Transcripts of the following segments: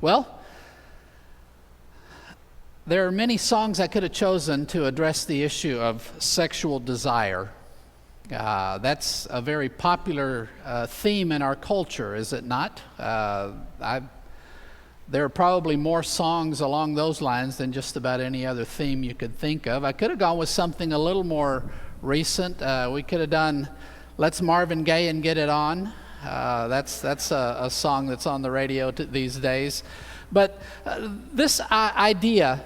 Well, there are many songs I could have chosen to address the issue of sexual desire. That's a very popular theme in our culture, is it not? There are probably more songs along those lines than just about any other theme you could think of. I could have gone with something a little more recent. We could have done Let's Marvin Gaye and Get It On. That's a song that's on the radio these days. But this idea,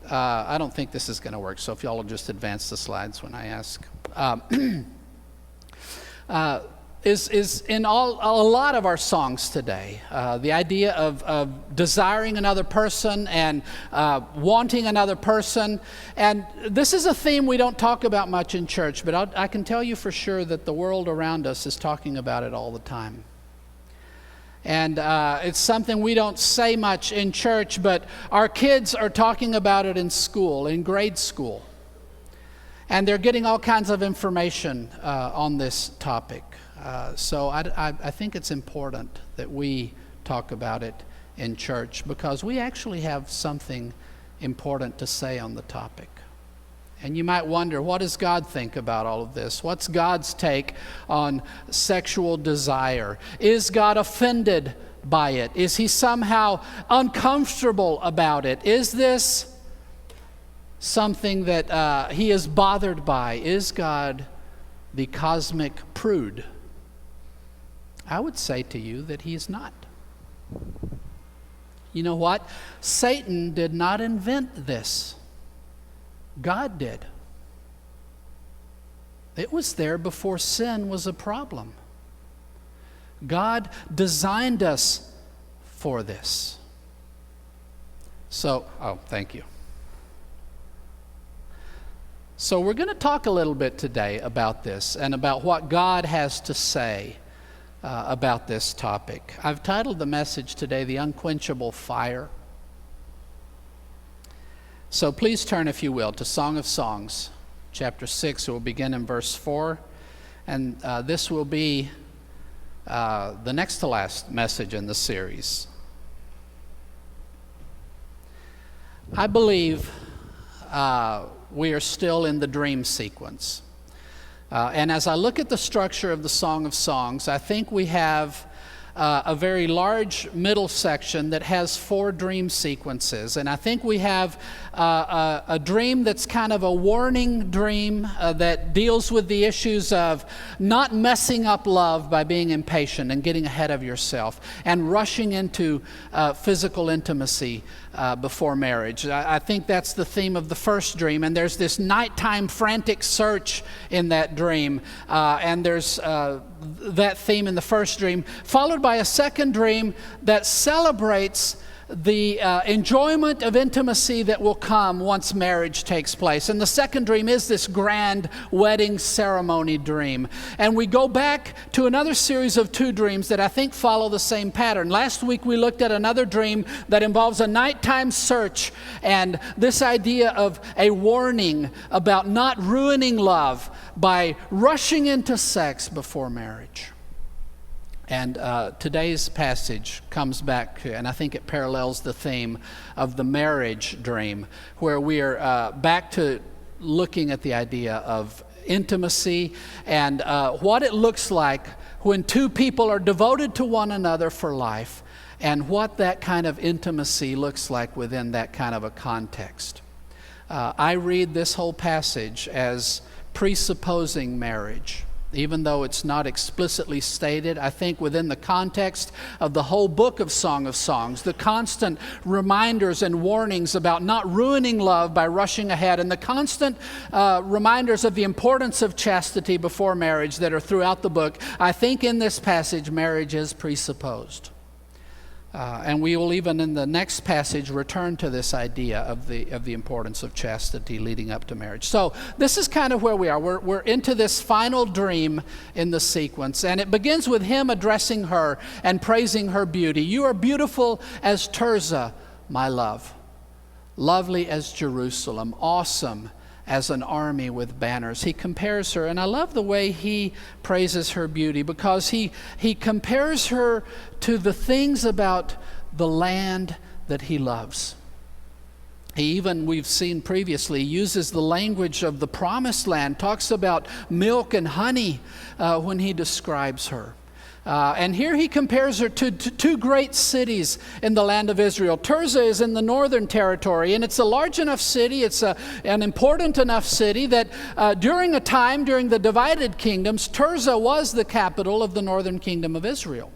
I don't think this is going to work, so if y'all will just advance the slides when I ask. Is in a lot of our songs today. The idea of desiring another person and wanting another person. And this is a theme we don't talk about much in church, but I can tell you for sure that the world around us is talking about it all the time. And it's something we don't say much in church, but our kids are talking about it in school, in grade school. And they're getting all kinds of information on this topic. So I think it's important that we talk about it in church because we actually have something important to say on the topic. And you might wonder, what does God think about all of this? What's God's take on sexual desire? Is God offended by it? Is he somehow uncomfortable about it? Is this something that he is bothered by? Is God the cosmic prude? I would say to you that he's not. You know what? Satan did not invent this. God did. It was there before sin was a problem. God designed us for this. So, thank you. So we're going to talk a little bit today about this and about what God has to say about this topic. I've titled the message today, The Unquenchable Fire. So please turn, if you will, to Song of Songs, chapter 6. We'll begin in verse 4. And this will be the next to last message in the series. I believe we are still in the dream sequence. And as I look at the structure of the Song of Songs, I think we have a very large middle section that has 4 dream sequences. And I think we have a dream that's kind of a warning dream that deals with the issues of not messing up love by being impatient and getting ahead of yourself and rushing into physical intimacy before marriage. I think that's the theme of the first dream. And there's this nighttime frantic search in that dream. And there's that theme in the first dream, followed by a second dream that celebrates the enjoyment of intimacy that will come once marriage takes place. And the second dream is this grand wedding ceremony dream. And we go back to another series of 2 dreams that I think follow the same pattern. Last week we looked at another dream that involves a nighttime search and this idea of a warning about not ruining love by rushing into sex before marriage. And today's passage comes back, and I think it parallels the theme of the marriage dream, where we are back to looking at the idea of intimacy and what it looks like when 2 people are devoted to one another for life, and what that kind of intimacy looks like within that kind of a context. I read this whole passage as presupposing marriage. Even though it's not explicitly stated, I think within the context of the whole book of Song of Songs, the constant reminders and warnings about not ruining love by rushing ahead, and the constant reminders of the importance of chastity before marriage that are throughout the book, I think in this passage marriage is presupposed. And we will even in the next passage return to this idea of the importance of chastity leading up to marriage. So this is kind of where we are. We're into this final dream in the sequence, and it begins with him addressing her and praising her beauty. You are beautiful as Tirzah, my love, lovely as Jerusalem, awesome as an army with banners. He compares her, and I love the way he praises her beauty because he compares her to the things about the land that he loves. He even, we've seen previously, uses the language of the promised land, talks about milk and honey when he describes her. And here he compares her to two great cities in the land of Israel. Tirzah is in the northern territory, and it's a large enough city, it's an important enough city that during the divided kingdoms, Tirzah was the capital of the northern kingdom of Israel.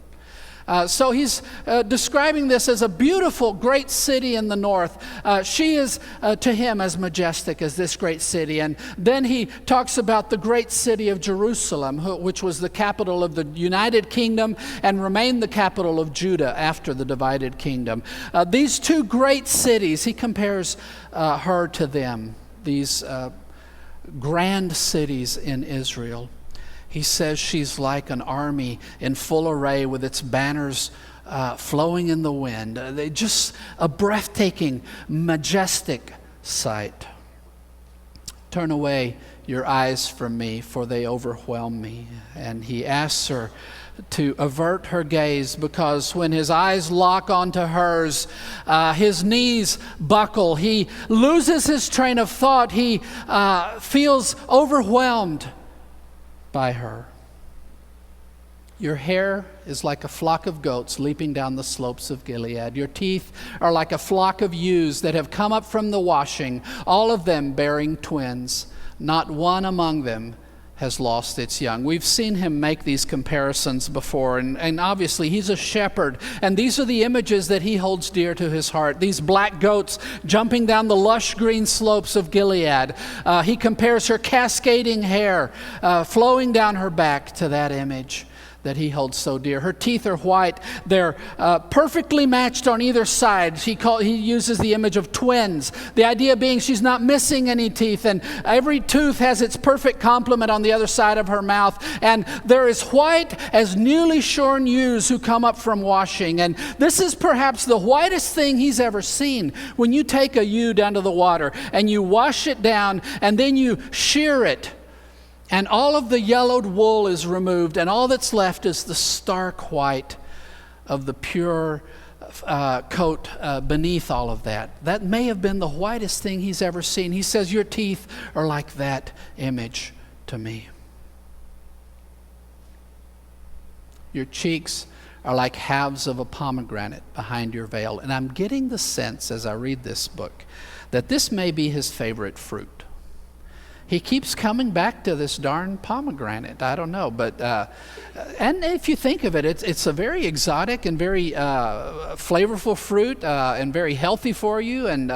So he's describing this as a beautiful, great city in the north. She is to him as majestic as this great city. And then he talks about the great city of Jerusalem, which was the capital of the United Kingdom and remained the capital of Judah after the divided kingdom. These two great cities, he compares her to them, these grand cities in Israel. He says she's like an army in full array with its banners flowing in the wind. Just a breathtaking, majestic sight. Turn away your eyes from me, for they overwhelm me. And he asks her to avert her gaze, because when his eyes lock onto hers, his knees buckle. He loses his train of thought. He feels overwhelmed by her. Your hair is like a flock of goats leaping down the slopes of Gilead. Your teeth are like a flock of ewes that have come up from the washing, all of them bearing twins. Not one among them has lost its young. We've seen him make these comparisons before, and obviously he's a shepherd, and these are the images that he holds dear to his heart. These black goats jumping down the lush green slopes of Gilead. He compares her cascading hair flowing down her back to that image that he holds so dear. Her teeth are white. They're perfectly matched on either side. He uses the image of twins. The idea being she's not missing any teeth, and every tooth has its perfect complement on the other side of her mouth. And they're as white as newly shorn ewes who come up from washing. And this is perhaps the whitest thing he's ever seen. When you take a ewe down to the water and you wash it down and then you shear it, and all of the yellowed wool is removed, and all that's left is the stark white of the pure coat beneath all of that. That may have been the whitest thing he's ever seen. He says, your teeth are like that image to me. Your cheeks are like halves of a pomegranate behind your veil. And I'm getting the sense as I read this book that this may be his favorite fruit. He keeps coming back to this darn pomegranate. I don't know, but and if you think of it, it's a very exotic and very flavorful fruit and very healthy for you. And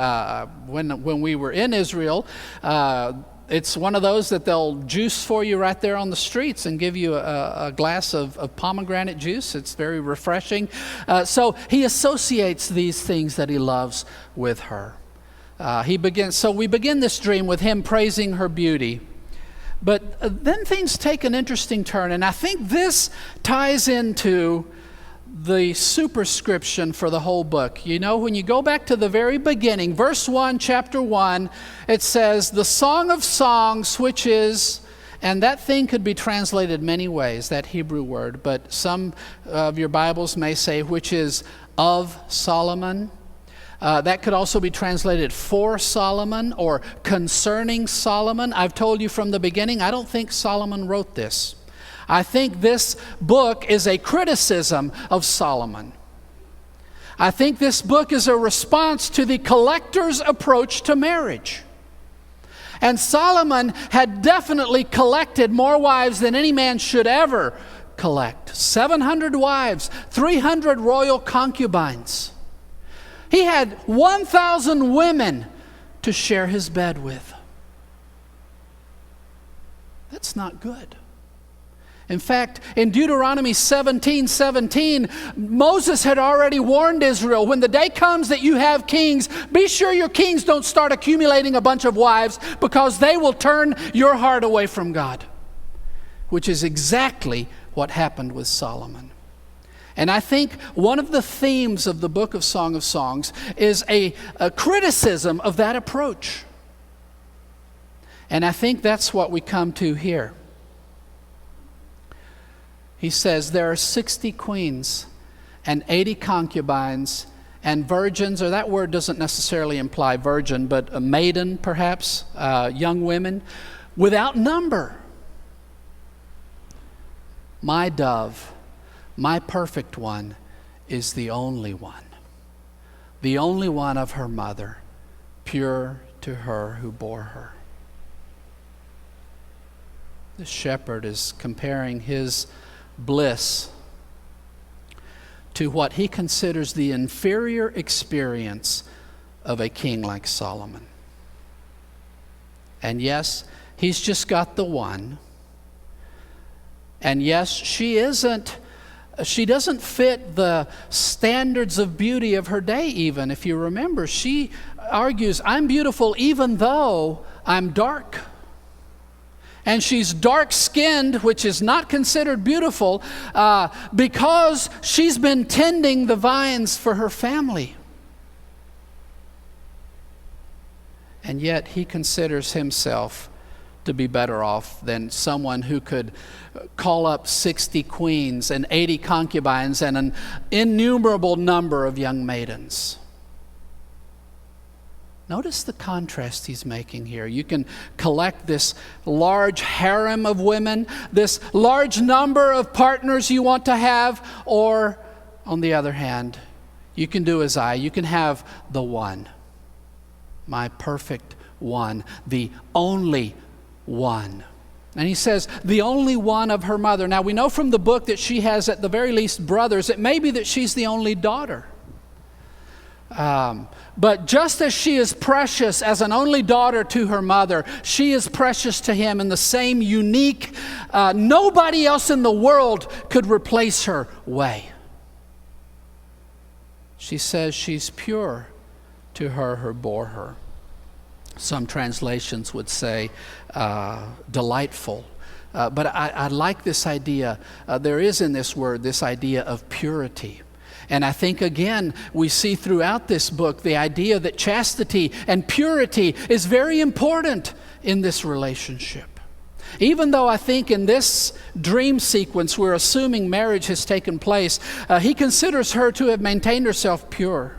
when we were in Israel, it's one of those that they'll juice for you right there on the streets and give you a glass of pomegranate juice. It's very refreshing. So he associates these things that he loves with her. We begin this dream with him praising her beauty. But then things take an interesting turn, and I think this ties into the superscription for the whole book. You know, when you go back to the very beginning, verse 1, chapter 1, it says, the Song of Songs, which is, and that thing could be translated many ways, that Hebrew word, but some of your Bibles may say, which is of Solomon. That could also be translated for Solomon or concerning Solomon. I've told you from the beginning, I don't think Solomon wrote this. I think this book is a criticism of Solomon. I think this book is a response to the collector's approach to marriage. And Solomon had definitely collected more wives than any man should ever collect. 700 wives, 300 royal concubines. He had 1,000 women to share his bed with. That's not good. In fact, in Deuteronomy 17:17, Moses had already warned Israel, when the day comes that you have kings, be sure your kings don't start accumulating a bunch of wives, because they will turn your heart away from God. Which is exactly what happened with Solomon. And I think one of the themes of the book of Song of Songs is a criticism of that approach. And I think that's what we come to here. He says there are 60 queens and 80 concubines and virgins, or that word doesn't necessarily imply virgin, but a maiden perhaps, young women, without number. My dove, my perfect one, is the only one of her mother, pure to her who bore her. The shepherd is comparing his bliss to what he considers the inferior experience of a king like Solomon. And yes, he's just got the one. And yes, she doesn't fit the standards of beauty of her day even. If you remember, she argues, I'm beautiful even though I'm dark. And she's dark-skinned, which is not considered beautiful, because she's been tending the vines for her family. And yet he considers himself to be better off than someone who could call up 60 queens and 80 concubines and an innumerable number of young maidens. Notice the contrast he's making here. You can collect this large harem of women, this large number of partners you want to have, or on the other hand, you can do as I. You can have the one, my perfect one, the only one. And he says, the only one of her mother. Now we know from the book that she has at the very least brothers. It may be that she's the only daughter. But just as she is precious as an only daughter to her mother, she is precious to him in the same unique, nobody else in the world could replace her way. She says she's pure to her who bore her. Some translations would say delightful. But I like this idea. There is in this word this idea of purity. And I think, again, we see throughout this book the idea that chastity and purity is very important in this relationship. Even though I think in this dream sequence we're assuming marriage has taken place, he considers her to have maintained herself pure.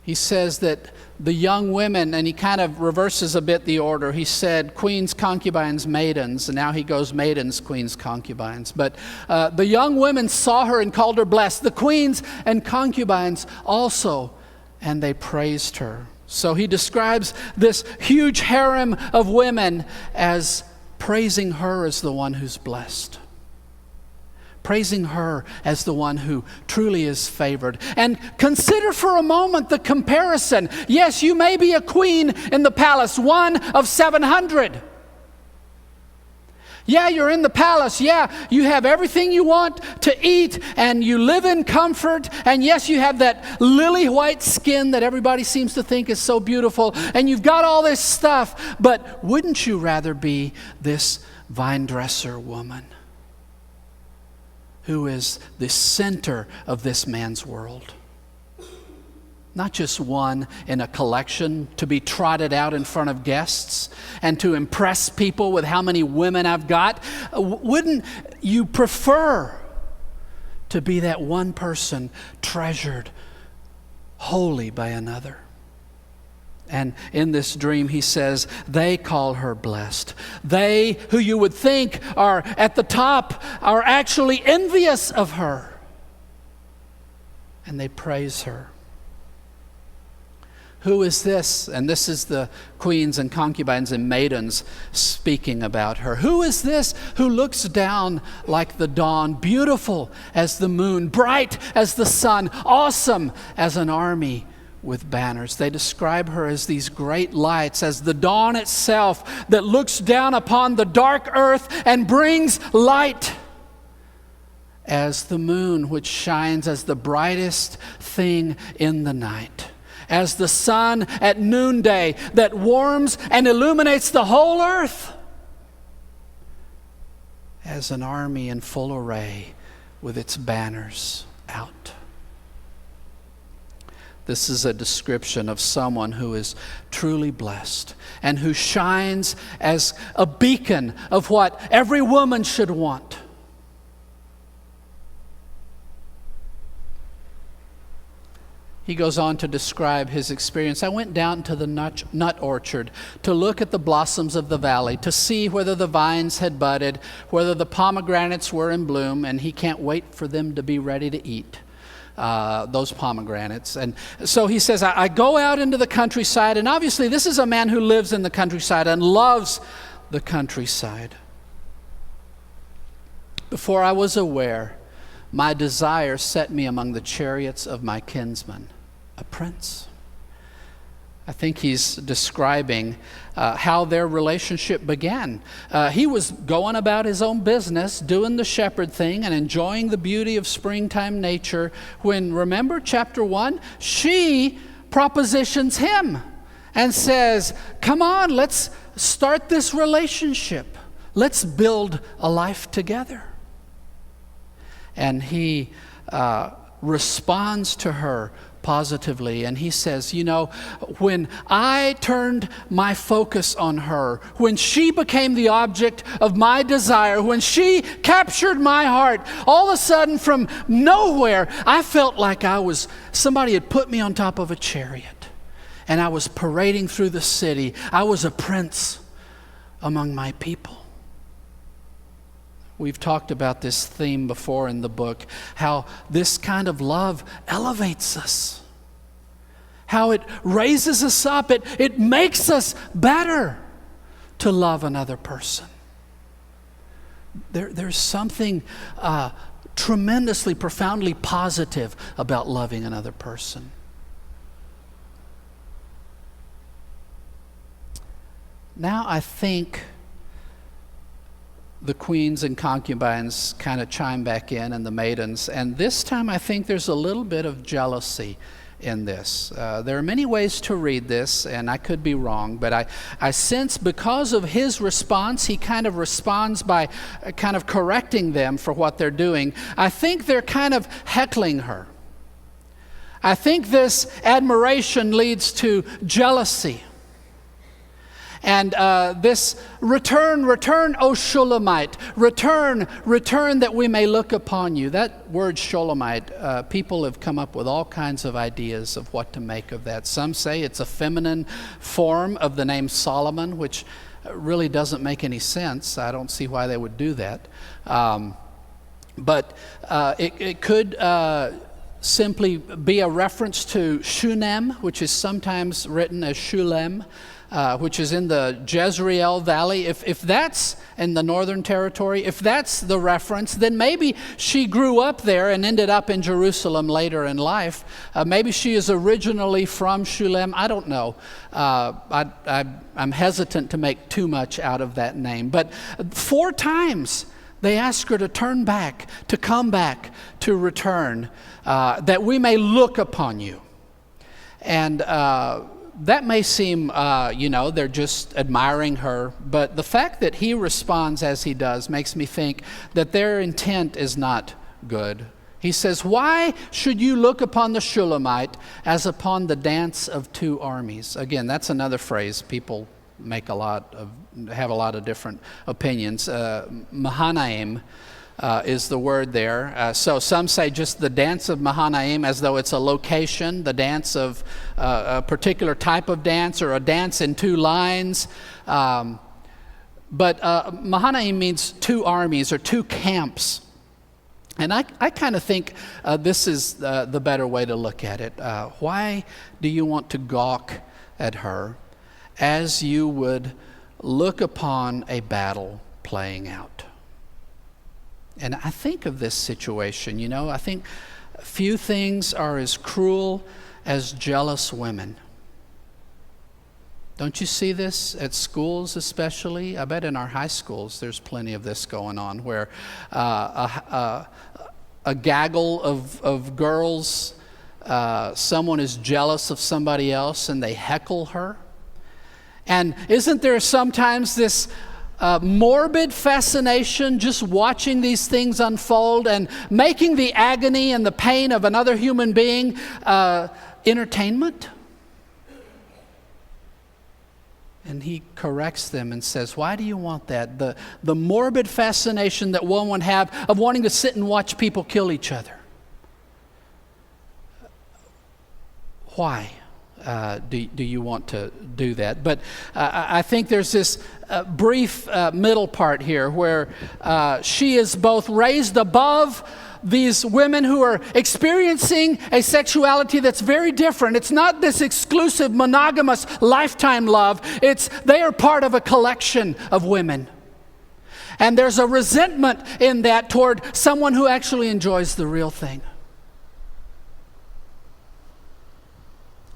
He says that the young women, and he kind of reverses a bit the order. He said queens, concubines, maidens, and now he goes maidens, queens, concubines. But the young women saw her and called her blessed. The queens and concubines also, and they praised her. So he describes this huge harem of women as praising her as the one who's blessed. Praising her as the one who truly is favored. And consider for a moment the comparison. Yes, you may be a queen in the palace, one of 700. Yeah, you're in the palace. Yeah, you have everything you want to eat and you live in comfort. And yes, you have that lily white skin that everybody seems to think is so beautiful. And you've got all this stuff. But wouldn't you rather be this vine dresser woman who is the center of this man's world? Not just one in a collection to be trotted out in front of guests and to impress people with how many women I've got. Wouldn't you prefer to be that one person treasured wholly by another? And in this dream, he says, they call her blessed. They, who you would think are at the top, are actually envious of her. And they praise her. Who is this? And this is the queens and concubines and maidens speaking about her. Who is this who looks down like the dawn, beautiful as the moon, bright as the sun, awesome as an army with banners? They describe her as these great lights, as the dawn itself that looks down upon the dark earth and brings light, as the moon which shines as the brightest thing in the night, as the sun at noonday that warms and illuminates the whole earth, as an army in full array with its banners out. This is a description of someone who is truly blessed and who shines as a beacon of what every woman should want. He goes on to describe his experience. I went down to the nut orchard to look at the blossoms of the valley, to see whether the vines had budded, whether the pomegranates were in bloom, and he can't wait for them to be ready to eat, those pomegranates. And so he says, I go out into the countryside, and obviously this is a man who lives in the countryside and loves the countryside. Before I was aware, my desire set me among the chariots of my kinsman, a prince. I think he's describing how their relationship began. He was going about his own business, doing the shepherd thing and enjoying the beauty of springtime nature when, remember chapter 1, she propositions him and says, come on, let's start this relationship. Let's build a life together. And he responds to her positively, and he says, you know, when I turned my focus on her, when she became the object of my desire, when she captured my heart, all of a sudden from nowhere, I felt like somebody had put me on top of a chariot, and I was parading through the city. I was a prince among my people. We've talked about this theme before in the book, how this kind of love elevates us, how it raises us up, it makes us better to love another person. There's something tremendously, profoundly positive about loving another person. Now I think the queens and concubines kind of chime back in, and the maidens. And this time I think there's a little bit of jealousy in this. There are many ways to read this, and I could be wrong, but I sense because of his response, he kind of responds by kind of correcting them for what they're doing. I think they're kind of heckling her. I think this admiration leads to jealousy. And this return, O Shulamite, return that we may look upon you. That word Shulamite, people have come up with all kinds of ideas of what to make of that. Some say it's a feminine form of the name Solomon, which really doesn't make any sense. I don't see why they would do that. But it could simply be a reference to Shunem, which is sometimes written as Shulem, which is in the Jezreel Valley. If that's in the Northern Territory, if that's the reference, then maybe she grew up there and ended up in Jerusalem later in life. Maybe she is originally from Shulem. I don't know. I'm hesitant to make too much out of that name. But 4 times they ask her to turn back, to come back, to return, that we may look upon you. And that may seem, they're just admiring her, but the fact that he responds as he does makes me think that their intent is not good. He says, why should you look upon the Shulamite as upon the dance of 2 armies? Again, that's another phrase people have a lot of different opinions. Mahanaim is the word there. So some say just the dance of Mahanaim as though it's a location, the dance of a particular type of dance or a dance in 2 lines. But Mahanaim means 2 armies or 2 camps. And I kind of think this is the better way to look at it. Why do you want to gawk at her as you would look upon a battle playing out? And I think of this situation, I think few things are as cruel as jealous women. Don't you see this at schools especially? I bet in our high schools there's plenty of this going on where a gaggle of girls, someone is jealous of somebody else and they heckle her. And isn't there sometimes this morbid fascination just watching these things unfold and making the agony and the pain of another human being entertainment? And he corrects them and says, why do you want that? The morbid fascination that one would have of wanting to sit and watch people kill each other. why do you want to do that? But I think there's this brief middle part here where she is both raised above these women who are experiencing a sexuality that's very different. It's not this exclusive, monogamous, lifetime love. They are part of a collection of women. And there's a resentment in that toward someone who actually enjoys the real thing.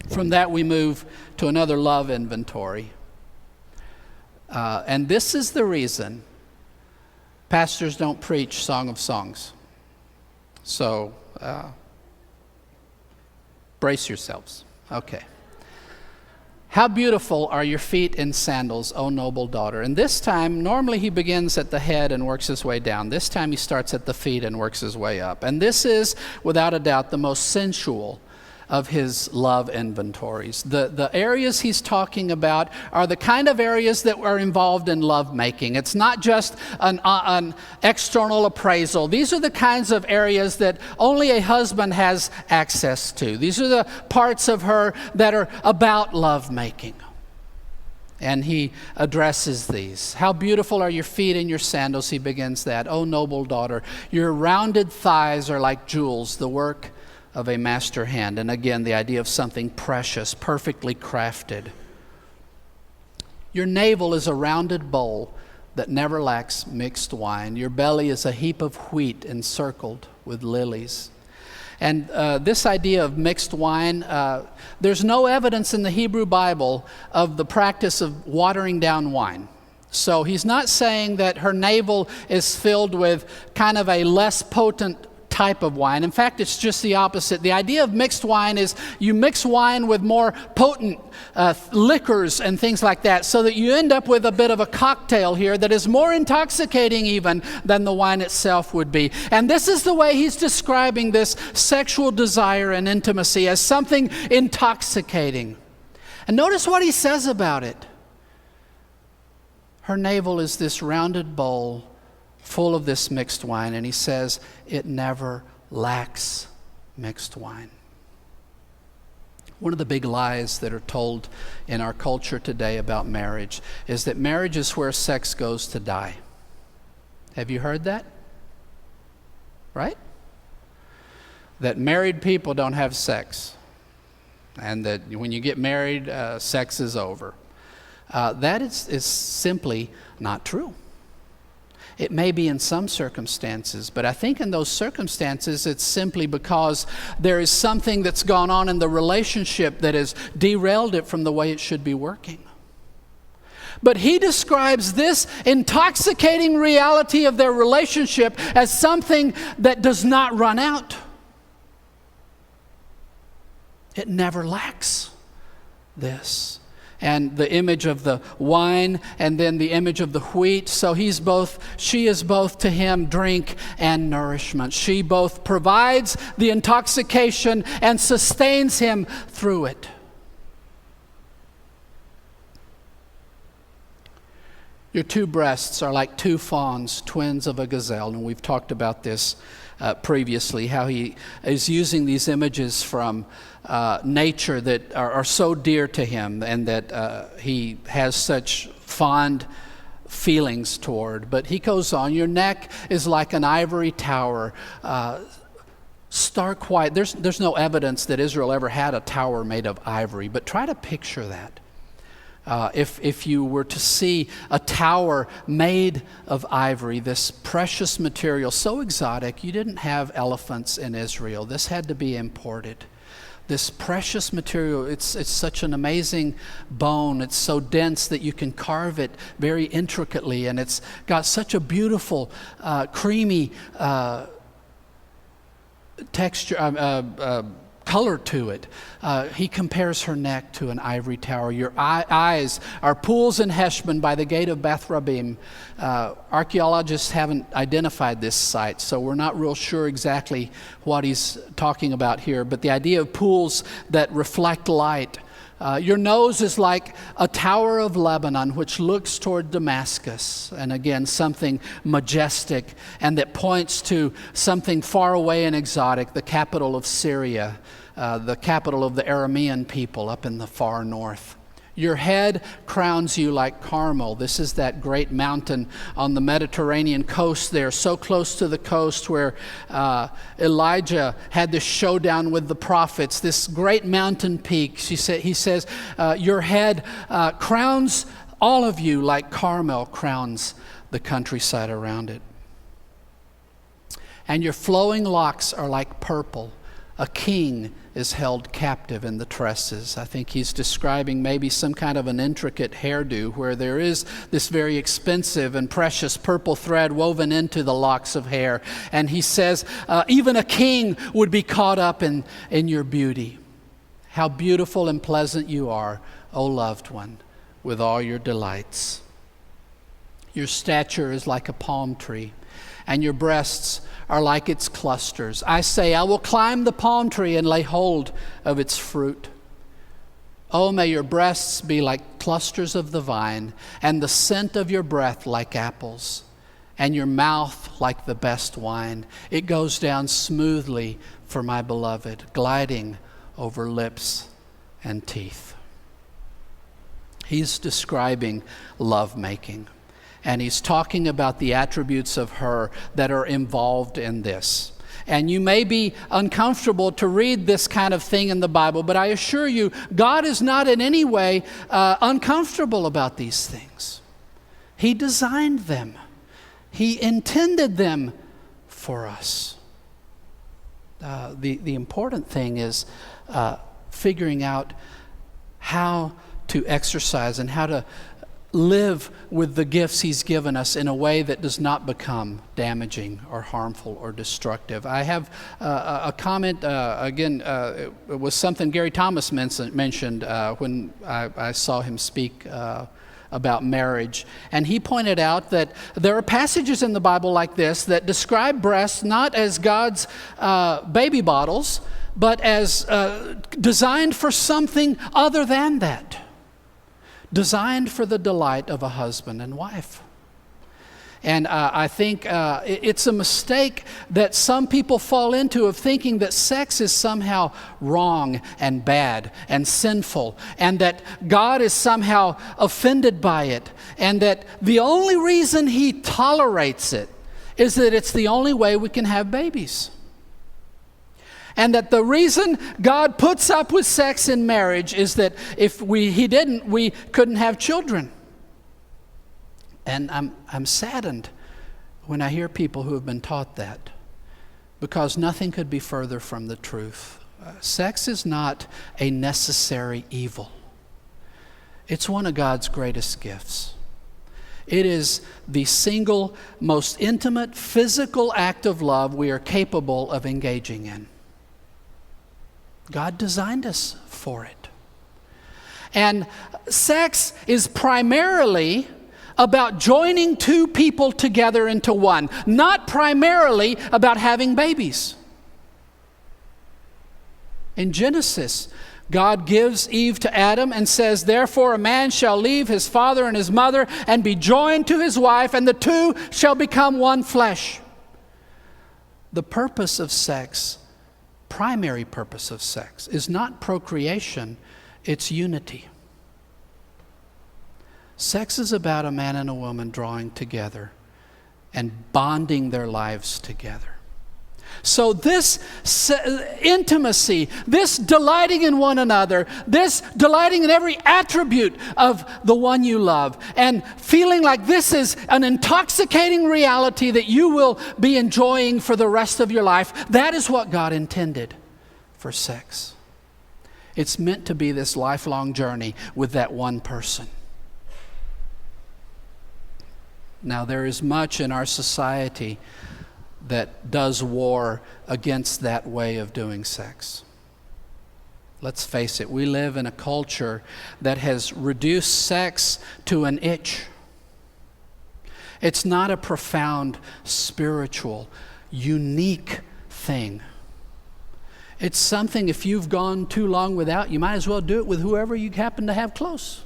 From that, we move to another love inventory. And this is the reason pastors don't preach Song of Songs. So, brace yourselves. Okay. How beautiful are your feet in sandals, O noble daughter. And this time, normally he begins at the head and works his way down. This time he starts at the feet and works his way up. And this is, without a doubt, the most sensual of his love inventories. The areas he's talking about are the kind of areas that are involved in love making. It's not just an external appraisal. These are the kinds of areas that only a husband has access to. These are the parts of her that are about love making. And he addresses these. How beautiful are your feet in your sandals, he begins that. O noble daughter, your rounded thighs are like jewels, the work of a master hand. And again, the idea of something precious, perfectly crafted. Your navel is a rounded bowl that never lacks mixed wine. Your belly is a heap of wheat encircled with lilies. And this idea of mixed wine, there's no evidence in the Hebrew Bible of the practice of watering down wine. So he's not saying that her navel is filled with kind of a less potent type of wine. In fact, it's just the opposite. The idea of mixed wine is you mix wine with more potent liquors and things like that, so that you end up with a bit of a cocktail here that is more intoxicating even than the wine itself would be. And this is the way he's describing this sexual desire and intimacy as something intoxicating. And notice what he says about it. Her navel is this rounded bowl full of this mixed wine, and he says it never lacks mixed wine. One of the big lies that are told in our culture today about marriage is that marriage is where sex goes to die. Have you heard that? Right? That married people don't have sex, and that when you get married, sex is over. That is simply not true. It may be in some circumstances, but I think in those circumstances it's simply because there is something that's gone on in the relationship that has derailed it from the way it should be working. But he describes this intoxicating reality of their relationship as something that does not run out. It never lacks this. And the image of the wine, and then the image of the wheat. So she is both to him drink and nourishment. She both provides the intoxication and sustains him through it. Your two breasts are like two fawns, twins of a gazelle. And we've talked about this previously, how he is using these images from nature that are so dear to him and that he has such fond feelings toward. But he goes on, your neck is like an ivory tower, stark white. There's no evidence that Israel ever had a tower made of ivory, but try to picture that. If you were to see a tower made of ivory, this precious material, so exotic, you didn't have elephants in Israel. This had to be imported. This precious material, it's such an amazing bone. It's so dense that you can carve it very intricately, and it's got such a beautiful, creamy texture, color to it. He compares her neck to an ivory tower. Your eyes are pools in Heshbon by the gate of Beth Rabbim. Archaeologists haven't identified this site, so we're not real sure exactly what he's talking about here. But the idea of pools that reflect light Your nose is like a tower of Lebanon, which looks toward Damascus. And again, something majestic and that points to something far away and exotic, the capital of Syria, the capital of the Aramean people up in the far north. Your head crowns you like Carmel. This is that great mountain on the Mediterranean coast there, so close to the coast where Elijah had this showdown with the prophets, this great mountain peak. He says, your head crowns all of you like Carmel crowns the countryside around it. And your flowing locks are like purple. A king is held captive in the tresses. I think he's describing maybe some kind of an intricate hairdo where there is this very expensive and precious purple thread woven into the locks of hair. And he says, even a king would be caught up in your beauty. How beautiful and pleasant you are, O loved one, with all your delights. Your stature is like a palm tree, and your breasts are like its clusters. I say, I will climb the palm tree and lay hold of its fruit. Oh, may your breasts be like clusters of the vine, and the scent of your breath like apples, and your mouth like the best wine. It goes down smoothly for my beloved, gliding over lips and teeth. He's describing lovemaking. And he's talking about the attributes of her that are involved in this. And you may be uncomfortable to read this kind of thing in the Bible, but I assure you, God is not in any way uncomfortable about these things. He designed them. He intended them for us. The important thing is figuring out how to exercise and how to live with the gifts He's given us in a way that does not become damaging or harmful or destructive. I have a comment, it was something Gary Thomas mentioned when I saw him speak about marriage. And he pointed out that there are passages in the Bible like this that describe breasts not as God's baby bottles, but as designed for something other than that. Designed for the delight of a husband and wife. And I think it's a mistake that some people fall into of thinking that sex is somehow wrong and bad and sinful, and that God is somehow offended by it, and that the only reason He tolerates it is that it's the only way we can have babies. And that the reason God puts up with sex in marriage is that if He didn't, we couldn't have children. And I'm saddened when I hear people who have been taught that, because nothing could be further from the truth. Sex is not a necessary evil. It's one of God's greatest gifts. It is the single most intimate physical act of love we are capable of engaging in. God designed us for it. And sex is primarily about joining two people together into one, not primarily about having babies. In Genesis, God gives Eve to Adam and says, therefore a man shall leave his father and his mother and be joined to his wife, and the two shall become one flesh. The purpose of sex, primary purpose of sex, is not procreation, it's unity. Sex is about a man and a woman drawing together and bonding their lives together. So this intimacy, this delighting in one another, this delighting in every attribute of the one you love, and feeling like this is an intoxicating reality that you will be enjoying for the rest of your life, that is what God intended for sex. It's meant to be this lifelong journey with that one person. Now, there is much in our society that does war against that way of doing sex. Let's face it, we live in a culture that has reduced sex to an itch. It's not a profound, spiritual, unique thing. It's something, if you've gone too long without, you might as well do it with whoever you happen to have close.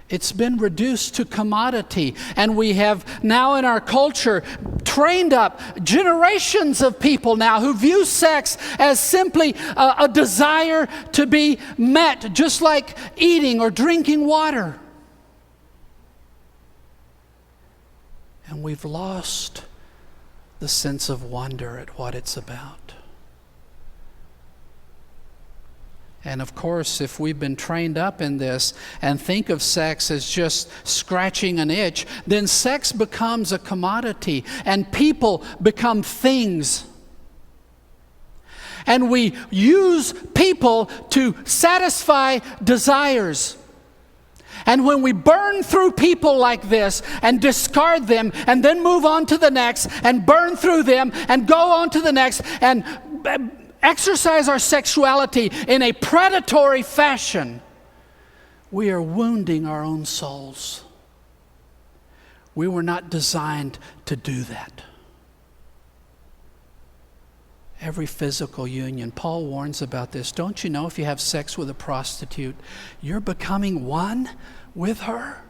It's been reduced to commodity, and we have now in our culture trained up generations of people now who view sex as simply a desire to be met, just like eating or drinking water. And we've lost the sense of wonder at what it's about. And of course, if we've been trained up in this and think of sex as just scratching an itch, then sex becomes a commodity and people become things. And we use people to satisfy desires. And when we burn through people like this and discard them and then move on to the next and burn through them and go on to the next and exercise our sexuality in a predatory fashion, we are wounding our own souls. We were not designed to do that. Every physical union, Paul warns about this. Don't you know if you have sex with a prostitute, you're becoming one with her?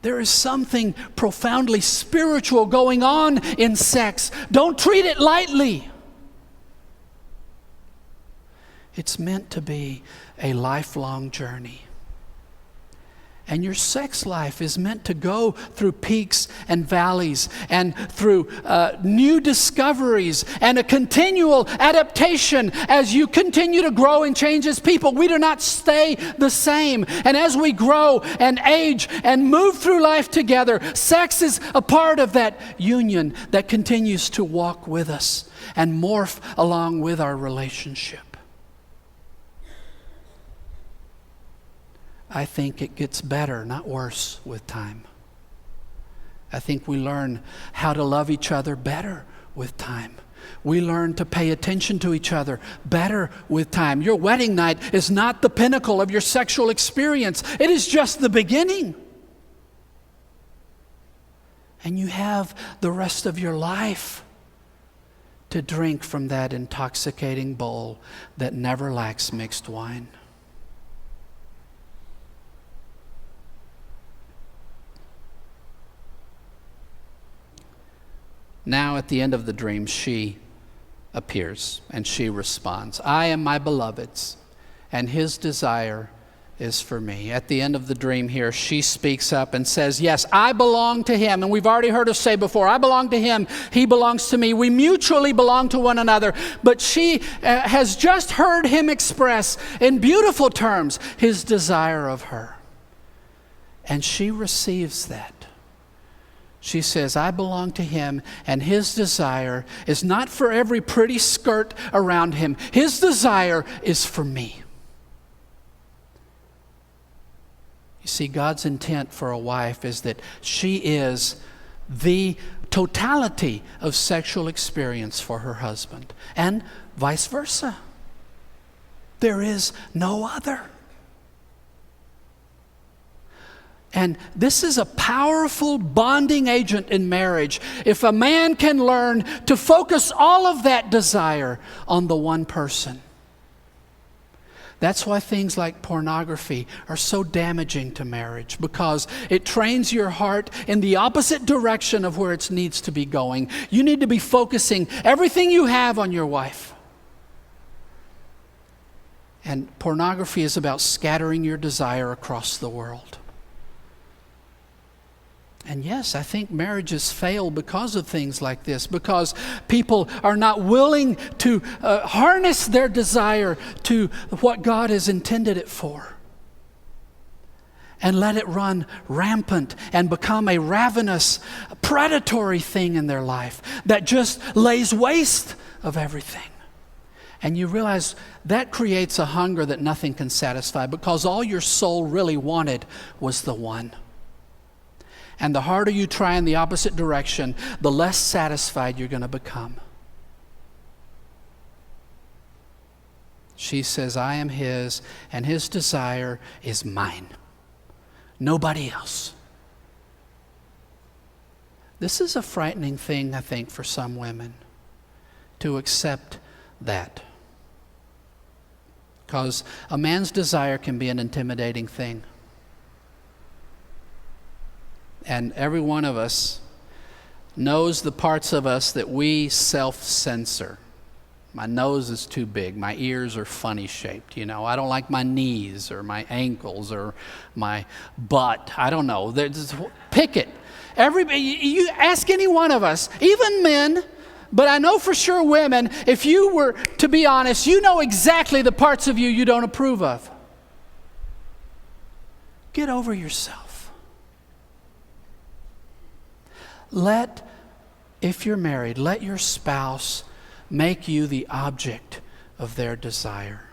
There is something profoundly spiritual going on in sex. Don't treat it lightly. It's meant to be a lifelong journey. And your sex life is meant to go through peaks and valleys and through new discoveries and a continual adaptation as you continue to grow and change as people. We do not stay the same. And as we grow and age and move through life together, sex is a part of that union that continues to walk with us and morph along with our relationship. I think it gets better, not worse, with time. I think we learn how to love each other better with time. We learn to pay attention to each other better with time. Your wedding night is not the pinnacle of your sexual experience. It is just the beginning. And you have the rest of your life to drink from that intoxicating bowl that never lacks mixed wine. Now at the end of the dream, she appears and she responds, I am my beloved's, and his desire is for me. At the end of the dream here, she speaks up and says, yes, I belong to him. And we've already heard her say before, I belong to him, he belongs to me. We mutually belong to one another. But she has just heard him express in beautiful terms his desire of her. And she receives that. She says, I belong to him, and his desire is not for every pretty skirt around him. His desire is for me. You see, God's intent for a wife is that she is the totality of sexual experience for her husband, and vice versa. There is no other. And this is a powerful bonding agent in marriage. If a man can learn to focus all of that desire on the one person. That's why things like pornography are so damaging to marriage, because it trains your heart in the opposite direction of where it needs to be going. You need to be focusing everything you have on your wife. And pornography is about scattering your desire across the world. And yes, I think marriages fail because of things like this, because people are not willing to harness their desire to what God has intended it for, and let it run rampant and become a ravenous, predatory thing in their life that just lays waste of everything. And you realize that creates a hunger that nothing can satisfy, because all your soul really wanted was the one. And the harder you try in the opposite direction, the less satisfied you're going to become. She says, I am his, and his desire is mine. Nobody else. This is a frightening thing, I think, for some women. to accept that. Because a man's desire can be an intimidating thing. And every one of us knows the parts of us that we self-censor. My nose is too big. My ears are funny shaped. I don't like my knees or my ankles or my butt. I don't know. Pick it. Everybody, you ask any one of us, even men, but I know for sure women, if you were to be honest, you know exactly the parts of you don't approve of. Get over yourself. If you're married, let your spouse make you the object of their desire.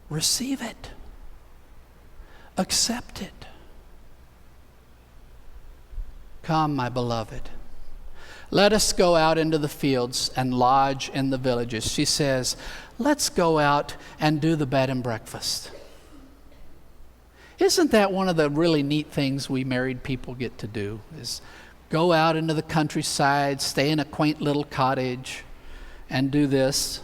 Receive it. Accept it. Come, my beloved. Let us go out into the fields and lodge in the villages. She says, let's go out and do the bed and breakfast. Isn't that one of the really neat things we married people get to do, is go out into the countryside, stay in a quaint little cottage, and do this?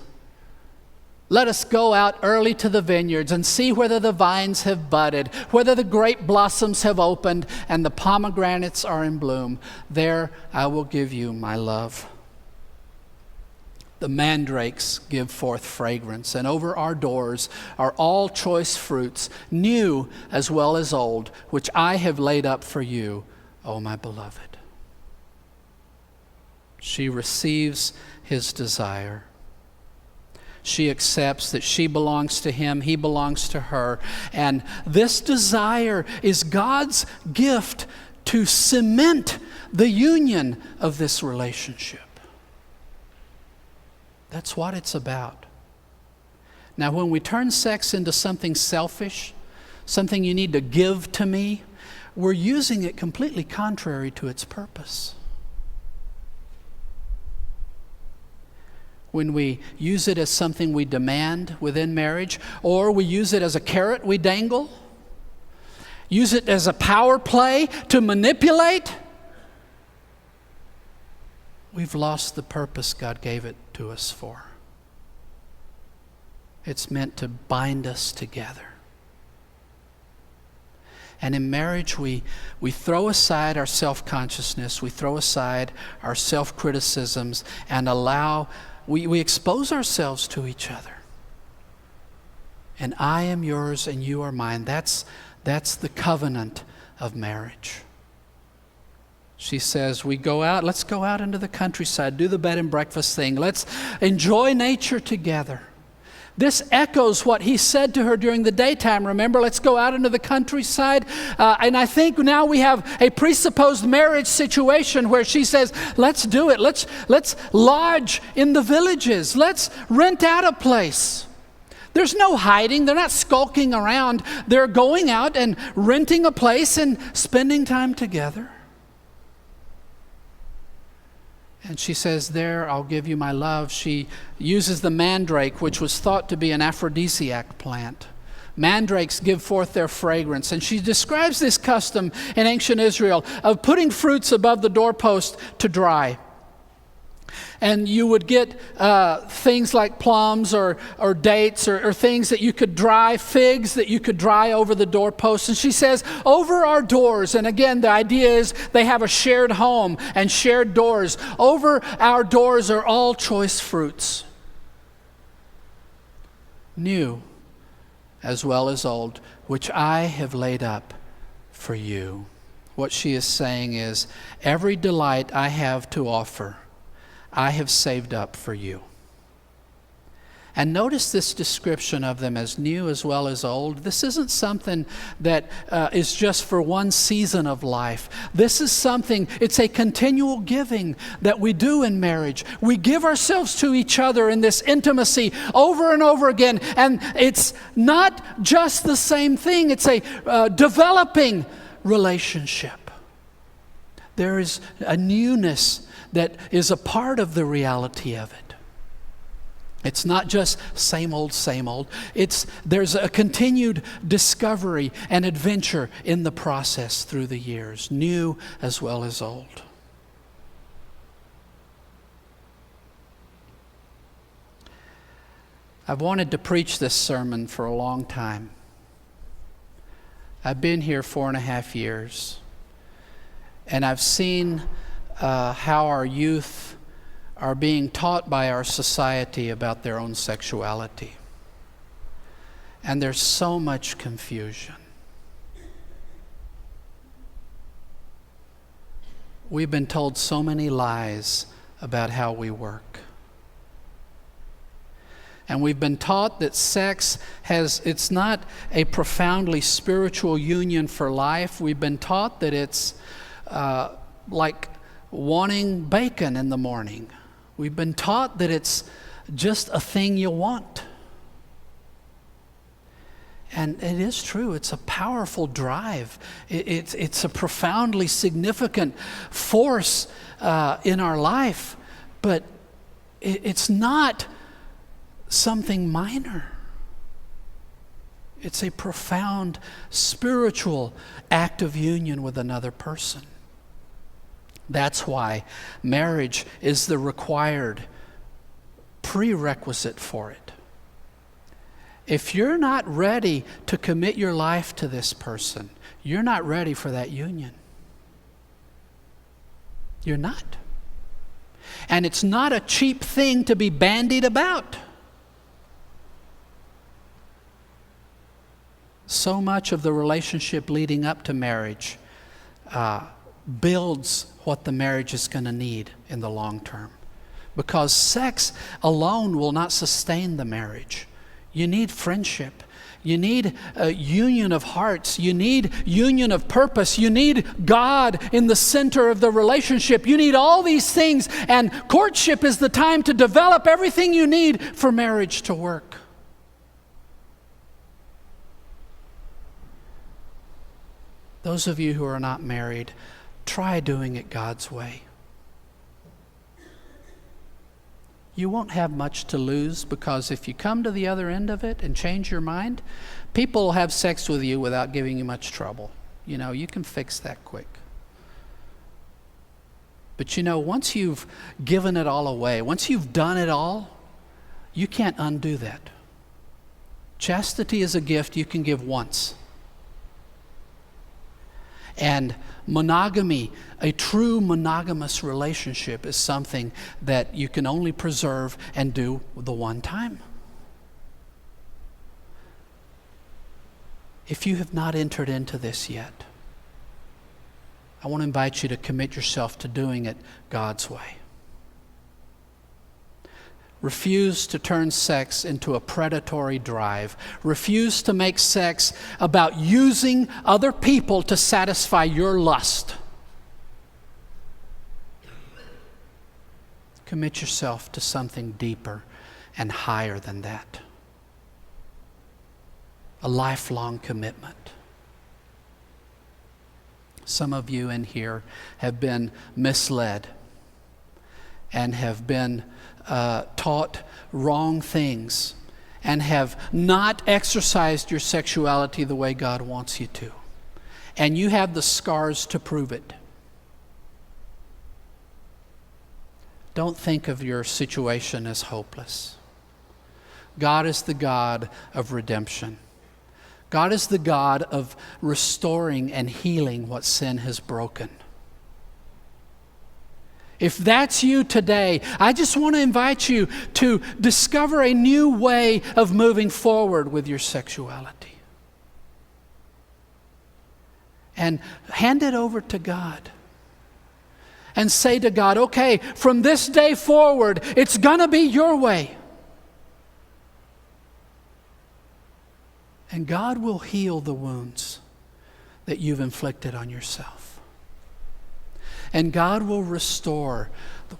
Let us go out early to the vineyards and see whether the vines have budded, whether the grape blossoms have opened, and the pomegranates are in bloom. There I will give you my love. The mandrakes give forth fragrance, and over our doors are all choice fruits, new as well as old, which I have laid up for you, O my beloved. She receives his desire. She accepts that she belongs to him, he belongs to her. And this desire is God's gift to cement the union of this relationship. That's what it's about. Now, when we turn sex into something selfish, something you need to give to me, we're using it completely contrary to its purpose. When we use it as something we demand within marriage, or we use it as a carrot we dangle, use it as a power play to manipulate, we've lost the purpose God gave it to us for. It's meant to bind us together. And in marriage, we throw aside our self-consciousness, we throw aside our self-criticisms, and we expose ourselves to each other. And I am yours and you are mine. That's the covenant of marriage. She says, let's go out into the countryside, do the bed and breakfast thing. Let's enjoy nature together. This echoes what he said to her during the daytime. Remember, let's go out into the countryside. And I think now we have a presupposed marriage situation where she says, let's do it. Let's lodge in the villages. Let's rent out a place. There's no hiding. They're not skulking around. They're going out and renting a place and spending time together. And she says, there, I'll give you my love. She uses the mandrake, which was thought to be an aphrodisiac plant. Mandrakes give forth their fragrance. And she describes this custom in ancient Israel of putting fruits above the doorpost to dry. And you would get things like plums or dates or things that you could dry, figs that you could dry over the doorposts. And she says, over our doors, and again, the idea is they have a shared home and shared doors. Over our doors are all choice fruits, new as well as old, which I have laid up for you. What she is saying is, every delight I have to offer, I have saved up for you. And notice this description of them as new as well as old. This isn't something that is just for one season of life. This is something, it's a continual giving that we do in marriage. We give ourselves to each other in this intimacy over and over again. And it's not just the same thing. It's a developing relationship. There is a newness that is a part of the reality of it. It's not just same old, same old. There's a continued discovery and adventure in the process through the years, new as well as old. I've wanted to preach this sermon for a long time. I've been here 4.5 years, and I've seen how our youth are being taught by our society about their own sexuality. And there's so much confusion. We've been told so many lies about how we work. And we've been taught that sex it's not a profoundly spiritual union for life. We've been taught that it's like wanting bacon in the morning. We've been taught that it's just a thing you want. And it is true, it's a powerful drive. It's a profoundly significant force in our life, but it's not something minor. It's a profound spiritual act of union with another person. That's why marriage is the required prerequisite for it. If you're not ready to commit your life to this person, you're not ready for that union. You're not. And it's not a cheap thing to be bandied about. So much of the relationship leading up to marriage builds what the marriage is going to need in the long term. Because sex alone will not sustain the marriage. You need friendship. You need a union of hearts. You need union of purpose. You need God in the center of the relationship. You need all these things. And courtship is the time to develop everything you need for marriage to work. Those of you who are not married, try doing it God's way. You won't have much to lose, because if you come to the other end of it and change your mind, people will have sex with you without giving you much trouble. You can fix that quick. But once you've given it all away, once you've done it all, you can't undo that. Chastity is a gift you can give once. And monogamy, a true monogamous relationship, is something that you can only preserve and do the one time. If you have not entered into this yet, I want to invite you to commit yourself to doing it God's way. Refuse to turn sex into a predatory drive. Refuse to make sex about using other people to satisfy your lust. Commit yourself to something deeper and higher than that. A lifelong commitment. Some of you in here have been misled and have been taught wrong things and have not exercised your sexuality the way God wants you to. And you have the scars to prove it. Don't think of your situation as hopeless. God is the God of redemption. God is the God of restoring and healing what sin has broken. If that's you today, I just want to invite you to discover a new way of moving forward with your sexuality. And hand it over to God. And say to God, okay, from this day forward, it's going to be your way. And God will heal the wounds that you've inflicted on yourself. And God will restore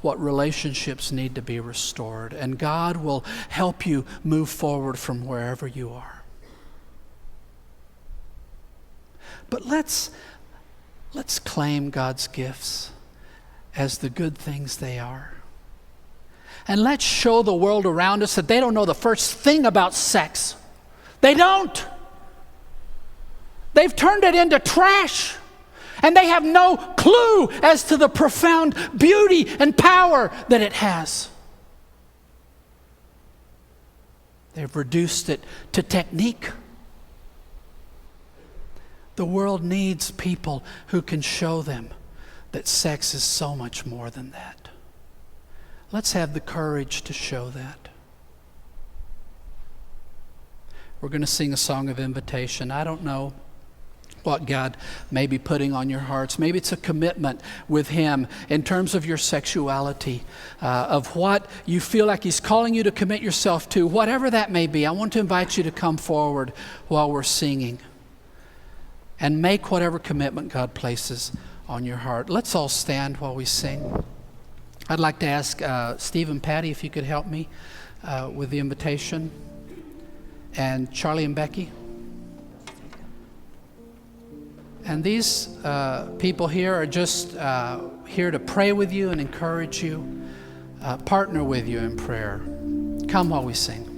what relationships need to be restored. And God will help you move forward from wherever you are. But let's claim God's gifts as the good things they are. And let's show the world around us that they don't know the first thing about sex. They don't. They've turned it into trash. And they have no clue as to the profound beauty and power that it has. They've reduced it to technique. The world needs people who can show them that sex is so much more than that. Let's have the courage to show that. We're going to sing a song of invitation. I don't know what God may be putting on your hearts. Maybe it's a commitment with Him in terms of your sexuality, of what you feel like He's calling you to commit yourself to. Whatever that may be, I want to invite you to come forward while we're singing and make whatever commitment God places on your heart. Let's all stand while we sing. I'd like to ask Steve and Patty if you could help me with the invitation, and Charlie and Becky. And these people here are just here to pray with you and encourage you, partner with you in prayer. Come while we sing.